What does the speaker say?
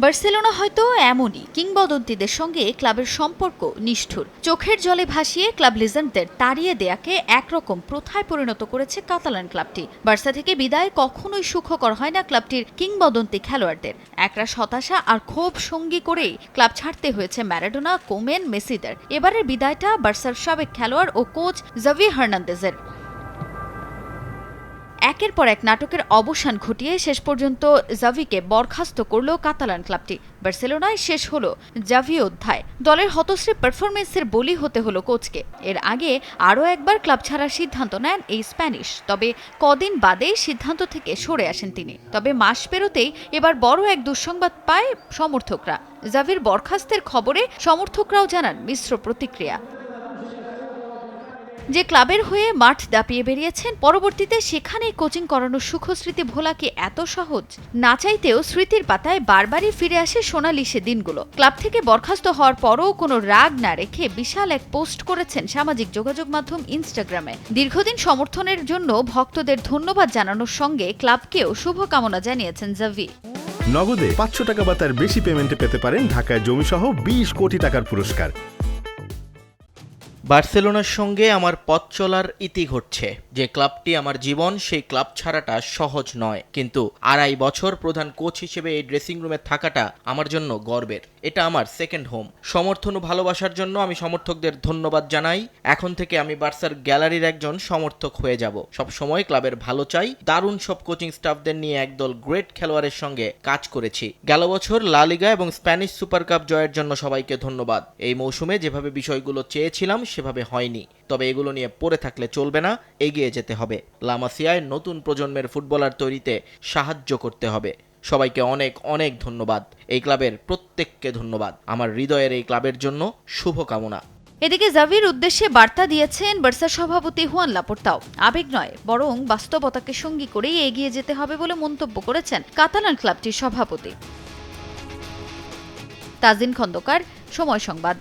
Barcelona হয়তো এমনই কিংবদন্তিদের সঙ্গে ক্লাবের সম্পর্ক নিষ্ঠুর। চোখের জলে ভাসিয়ে ক্লাব লিজেন্ডদের তাড়িয়ে দেয়াকে একরকম প্রথায় পরিণত করেছে কাতালান ক্লাবটি। বার্সা থেকে বিদায় কখনোই সুখকর হয় না ক্লাবটির কিংবদন্তি খেলোয়াড়দের। একরাশ হতাশা আর ক্ষোভ সঙ্গী করেই ক্লাব ছাড়তে হয়েছে ম্যারাডোনা, কোমেন, মেসিদের। এবারের বিদায়টা বার্সার সাবেক খেলোয়াড় ও কোচ জাভি হার্নান্দেজের। একের পর এক নাটকের অবসান ঘটিয়ে শেষ পর্যন্ত জাভিকে বরখাস্ত করল কাতালান ক্লাবটি। বার্সেলোনায় শেষ হলো জাভি অধ্যায়। দলের হতশ্রী পারফরমেন্সের বলি হতে হলো কোচকে। এর আগে আরও একবার ক্লাব ছাড়ার সিদ্ধান্ত নেন এই স্প্যানিশ, তবে কদিন বাদেই সিদ্ধান্ত থেকে সরে আসেন তিনি। তবে মাস পেরোতেই এবার বড় এক দুঃসংবাদ পায় সমর্থকরা। জাভির বরখাস্তের খবরে সমর্থকরাও জানান মিশ্র প্রতিক্রিয়া। যে ক্লাবের হয়ে মাঠ দাপিয়ে বেরিয়েছেন, পরবর্তীতে সেখানেই কোচিং করানোর সুখস্মৃতি ভোলা কি এত সহজ? না চাইতেও স্মৃতির পাতায় বারবারই ফিরে আসে সোনালি সে দিনগুলো। ক্লাব থেকে বরখাস্ত হওয়ার পরও কোনো রাগ না রেখে বিশাল এক পোস্ট করেছেন সামাজিক যোগাযোগ মাধ্যম ইনস্টাগ্রামে। দীর্ঘদিন সমর্থনের জন্য ভক্তদের ধন্যবাদ জানানোর সঙ্গে ক্লাবকেও শুভকামনা জানিয়েছেন জাভি। নগদে 500 টাকা বা তার বেশি পেমেন্টে পেতে পারেন ঢাকায় জমিসহ 20 কোটি টাকার পুরস্কার। বার্সেলোনার সঙ্গে আমার পথ চলার ইতি ঘটছে। যে ক্লাবটি আমার জীবন, সেই ক্লাব ছাড়াটা সহজ নয়, কিন্তু 2.5 বছর প্রধান কোচ হিসেবে এই ড্রেসিং রুমে থাকাটা আমার জন্য গর্বের। এটা আমার সেকেন্ড হোম। সমর্থন ও ভালোবাসার জন্য আমি সমর্থকদের ধন্যবাদ জানাই। এখন থেকে আমি বার্সার গ্যালারির একজন সমর্থক হয়ে যাব। সব সময় ক্লাবের ভালো চাই। দারুণ সব কোচিং স্টাফদের নিয়ে একদল গ্রেট খেলোয়াড়ের সঙ্গে কাজ করেছি। গেল বছর লা লিগা এবং স্প্যানিশ সুপার কাপ জয়ের জন্য সবাইকে ধন্যবাদ। এই মৌসুমে যেভাবে বিষয়গুলো চেয়েছিলাম সেভাবে হয়নি, তবে এগুলো নিয়ে পড়ে থাকলে চলবে না, এগিয়ে যেতে হবে। লা মাসিয়ায় নতুন প্রজন্মের ফুটবলার তৈরিতে সাহায্য করতে হবে। সবাইকে অনেক অনেক ধন্যবাদ। এই ক্লাবের প্রত্যেককে ধন্যবাদ। আমার হৃদয়ের এই ক্লাবের জন্য শুভকামনা। এদিকে জাভির উদ্দেশ্যে বার্তা দিয়েছেন বার্সা সভাপতি হুয়ান লাপোর্তাও। আবেগ নয়, বরং বাস্তবতাকে সঙ্গী করেই এগিয়ে যেতে হবে বলে মন্তব্য করেছেন কাতালান ক্লাবটির সভাপতি। তাজিন খন্দকার, সময় সংবাদ।